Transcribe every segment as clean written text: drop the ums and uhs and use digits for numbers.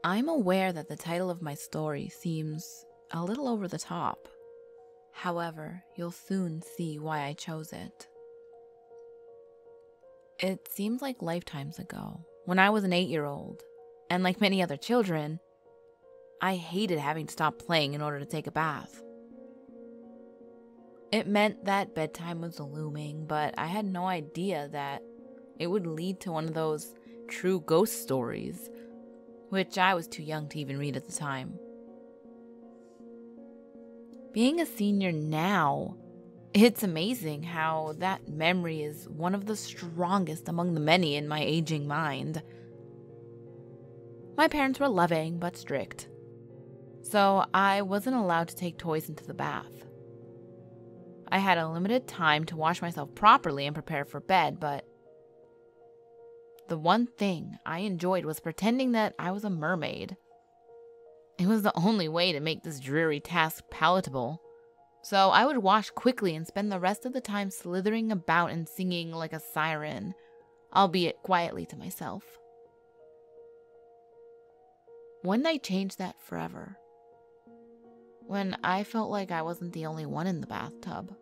I'm aware that the title of my story seems a little over the top. However, you'll soon see why I chose it. It seems like lifetimes ago, when I was an 8-year-old, and like many other children, I hated having to stop playing in order to take a bath. It meant that bedtime was looming, but I had no idea that it would lead to one of those true ghost stories, which I was too young to even read at the time. Being a senior now, it's amazing how that memory is one of the strongest among the many in my aging mind. My parents were loving but strict, so I wasn't allowed to take toys into the bath. I had a limited time to wash myself properly and prepare for bed, but the one thing I enjoyed was pretending that I was a mermaid. It was the only way to make this dreary task palatable. So I would wash quickly and spend the rest of the time slithering about and singing like a siren, albeit quietly to myself. One night changed that forever, when I felt like I wasn't the only one in the bathtub.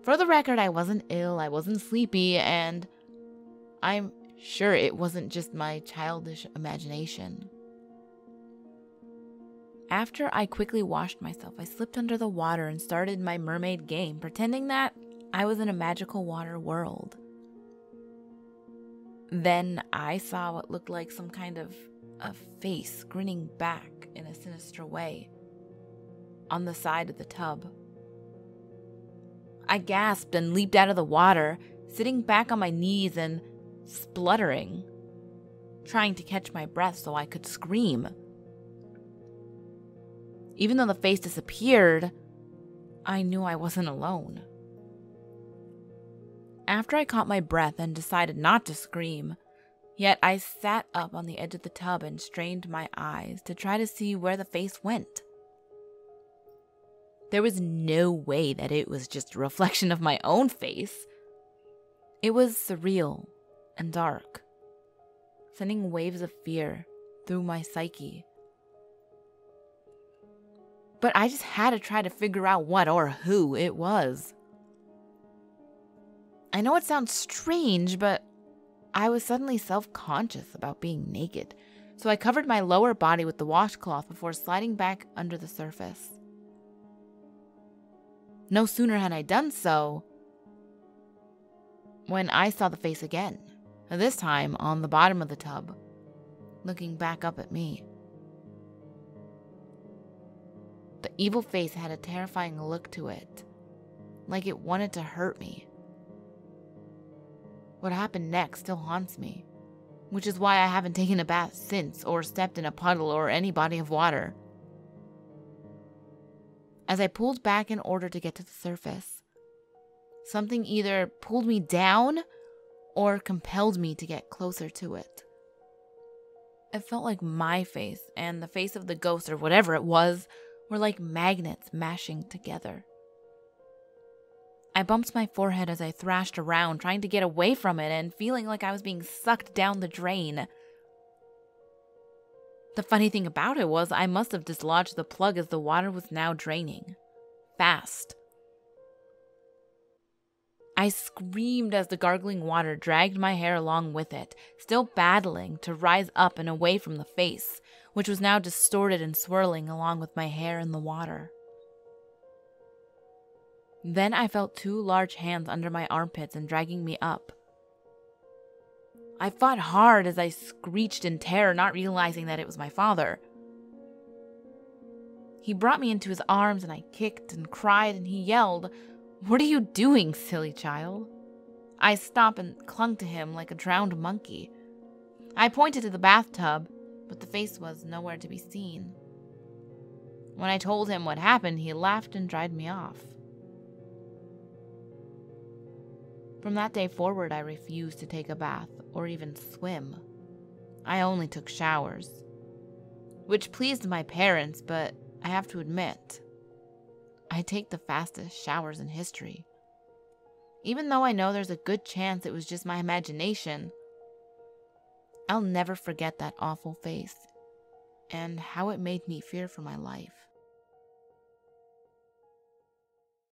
For the record, I wasn't ill, I wasn't sleepy, and I'm sure it wasn't just my childish imagination. After I quickly washed myself, I slipped under the water and started my mermaid game, pretending that I was in a magical water world. Then I saw what looked like some kind of a face grinning back in a sinister way on the side of the tub. I gasped and leaped out of the water, sitting back on my knees and spluttering, trying to catch my breath so I could scream. Even though the face disappeared, I knew I wasn't alone. After I caught my breath and decided not to scream, yet I sat up on the edge of the tub and strained my eyes to try to see where the face went. There was no way that it was just a reflection of my own face. It was surreal and dark, sending waves of fear through my psyche. But I just had to try to figure out what or who it was. I know it sounds strange, but I was suddenly self-conscious about being naked, so I covered my lower body with the washcloth before sliding back under the surface. No sooner had I done so when I saw the face again, this time on the bottom of the tub, looking back up at me. The evil face had a terrifying look to it, like it wanted to hurt me. What happened next still haunts me, which is why I haven't taken a bath since or stepped in a puddle or any body of water. As I pulled back in order to get to the surface, something either pulled me down or compelled me to get closer to it. It felt like my face and the face of the ghost or whatever it was were like magnets mashing together. I bumped my forehead as I thrashed around, trying to get away from it and feeling like I was being sucked down the drain. The funny thing about it was I must have dislodged the plug as the water was now draining. Fast. I screamed as the gargling water dragged my hair along with it, still battling to rise up and away from the face, which was now distorted and swirling along with my hair in the water. Then I felt two large hands under my armpits and dragging me up. I fought hard as I screeched in terror, not realizing that it was my father. He brought me into his arms and I kicked and cried and he yelled, "What are you doing, silly child?" I stopped and clung to him like a drowned monkey. I pointed to the bathtub, but the face was nowhere to be seen. When I told him what happened, he laughed and dried me off. From that day forward, I refused to take a bath or even swim. I only took showers, which pleased my parents, but I have to admit, I take the fastest showers in history. Even though I know there's a good chance it was just my imagination, I'll never forget that awful face and how it made me fear for my life.